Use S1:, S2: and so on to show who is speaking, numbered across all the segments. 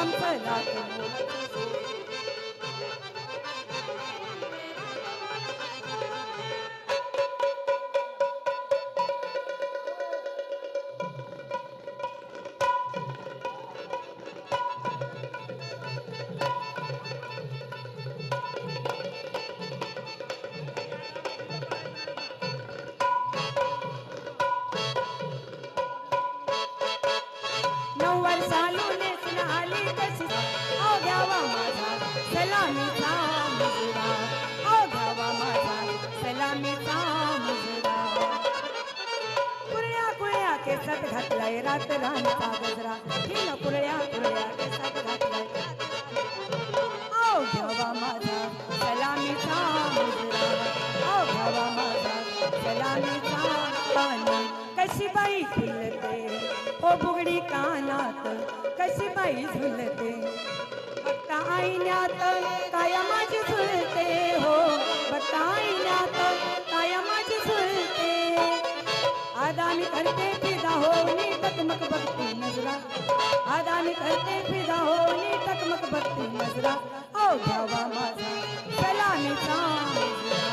S1: आमचं लाख मोलाचं सोनं. नववर चालू नेसून आली कशी ओ घ्यावा माझा सलामीचा मुजरा, ओ घ्यावा माझा सलामीचा मुजरा. कुरळ्या कुरळ्या केसात घातलाय रात राणीचा गजरा, हिनं कुरळ्या कुरळ्या केसात घातलाय ओ घ्यावा माझा सलामीचा मुजरा, ओ घ्यावा माझा सलामीचा. पाणी कशी बाई फुलते हो बुगडी कानात, कशी बाई झुलते बघता आईन्यात काय माझी झुलते हो, बघता आईन्यात काय माझी झुलते. आदानी करते फिदा हो नी टकमक बघती नजरा, आदानी करते फिदा हो नी टकमक बघती नजरा. ओ घ्यावा माझा सलामीचा मुजरा,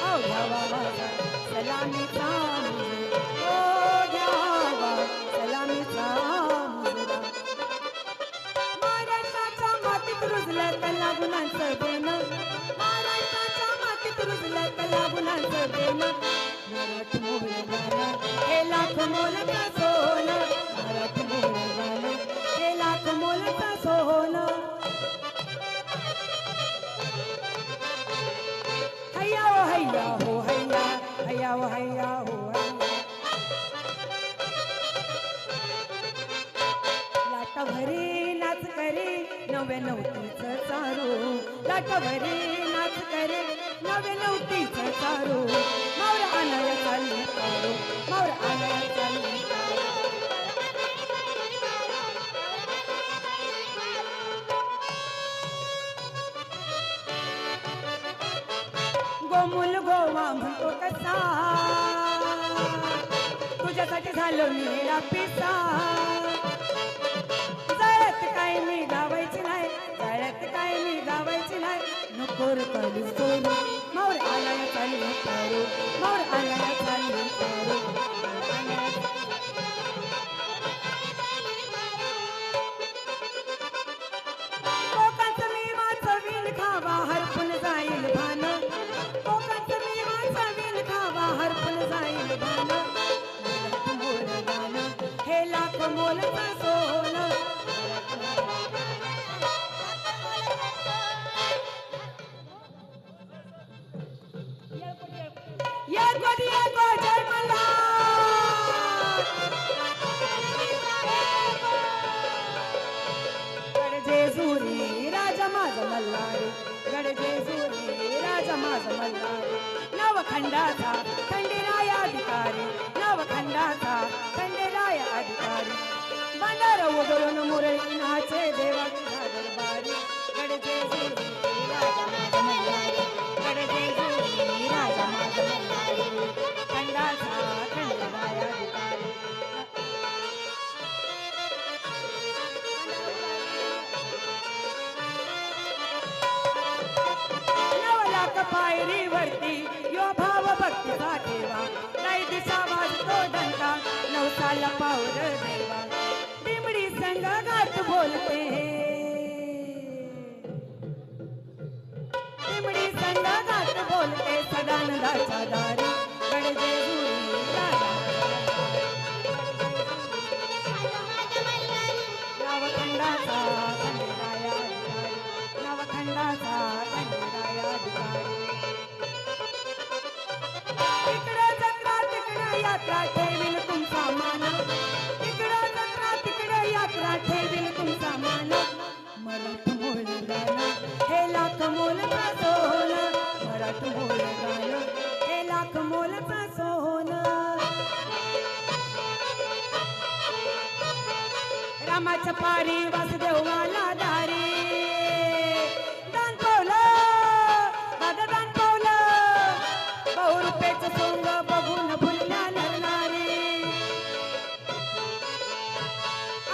S1: ओ घ्यावा माझा सलामीचा मुजरा, ओ घ्यावा सलामीचा मुजरा. महाराष्ट्राच्या मातीत रुजलं कला गुणांचं बेनं, महाराष्ट्राच्या मातीत रुजलं कला गुणांचं बेनं. मराठी मोहळ गाणं हे लाख मोलाचं सोनं, मराठी मोहळ गाणं हे लाख मोलाचं सोनं. हैया हो हैया हो हैया, हैया हो हैया हो हैया. लाटा भरी नाच करे नव्या नवतीचं चारू, लाटा भरी नाच करे नव्या नवतीचं चारू. मावर आणाया चालली तारू, मावर आणाया चालली तारू. गोमुल गोवा म्हणतो कसा, तुझ्यासाठी झालो मी पिसा. जळत काय मी गावायची नाही, जळत काय मी गावायची नाही. नकोर करू सोडू मावर आलाय चालली तारू, मावर आलाय चालली तारू. कोकांचं मी वाचवीन खावा हरपून जाईल भान, कोकांचं मी वाचवीन खावा हरपून जाईल भान. मराठी मोहळ गाणं हे लाख मोलाचं सोनं. जय मल्हार. गडजेजुरी राजा माझा मल्हारी, गडजेजुरी राजा माझा मल्हारी. नवखंडाचा खंडेराय अधिकारी, नवखंडाचा खंडेराय अधिकारी. बंडार वगळून मुरळी नाचे देवाच्या दरबारी. गडजेजुरी राजा माझा मल्हारी, गडजेजुरी राजा माझा मल्हारी. खंडाचा खंडेराय अधिकारी. नवलाख पायरीवरती यो भाव भक्तीचा ठेवा, नाही दिशा वाजतो डंका नवसाला पावर देवा. बिमडी संग गात बोलते, बिमडी संग गात बोलते सदानंदाच्या दारी. गडजेजुरी राजा नवखंडाचा खंडेराय अधिकारी, नवखंडाचा खंडेराय अधिकारी. तिकडं जत्रा तिकडं यात्रा ठेवील तुमचा मान, तिकडं जत्रा तिकडं यात्रा ठेवील तुमचा मान. मराठी मोहळ गाणं हे लाख मोलाचं सोनं, मराठी मोहळ गाणं हे लाख मोलाचं सोनं. रामाच्या पारी वासुदेवाला दारी. दान पावलं दादा दान पावलं, बहुरूपेचं सोंग बघून भुलल्या नरनारी.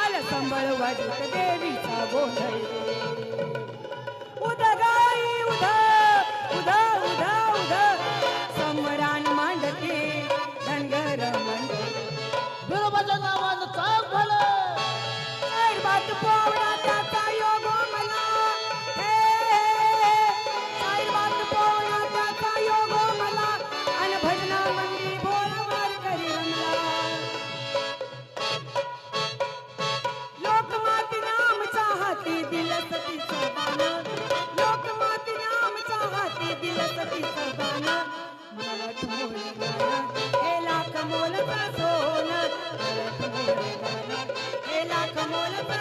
S1: आलं संबळ वाजवत देवीचा गोंधळ उद गाई उद उद उद उद समरान मांडते धनगर मंडळी
S2: बिरोबाच्या नावानं चाक भलं
S1: बात पोवडा त्याचा योग मला हे बात पोवडा त्याचा योग मला आणि भजना मंदी बोलवार करी रमला लोकमातीने आमच्या हाती दिलं सतीचं बाण लोकमातीने आमच्या हाती दिलं सतीचं बाण मराठ मोळी गाणं हे लाख मोलचं सोनं मराठ मोळी गाणं हे लाख मोलचं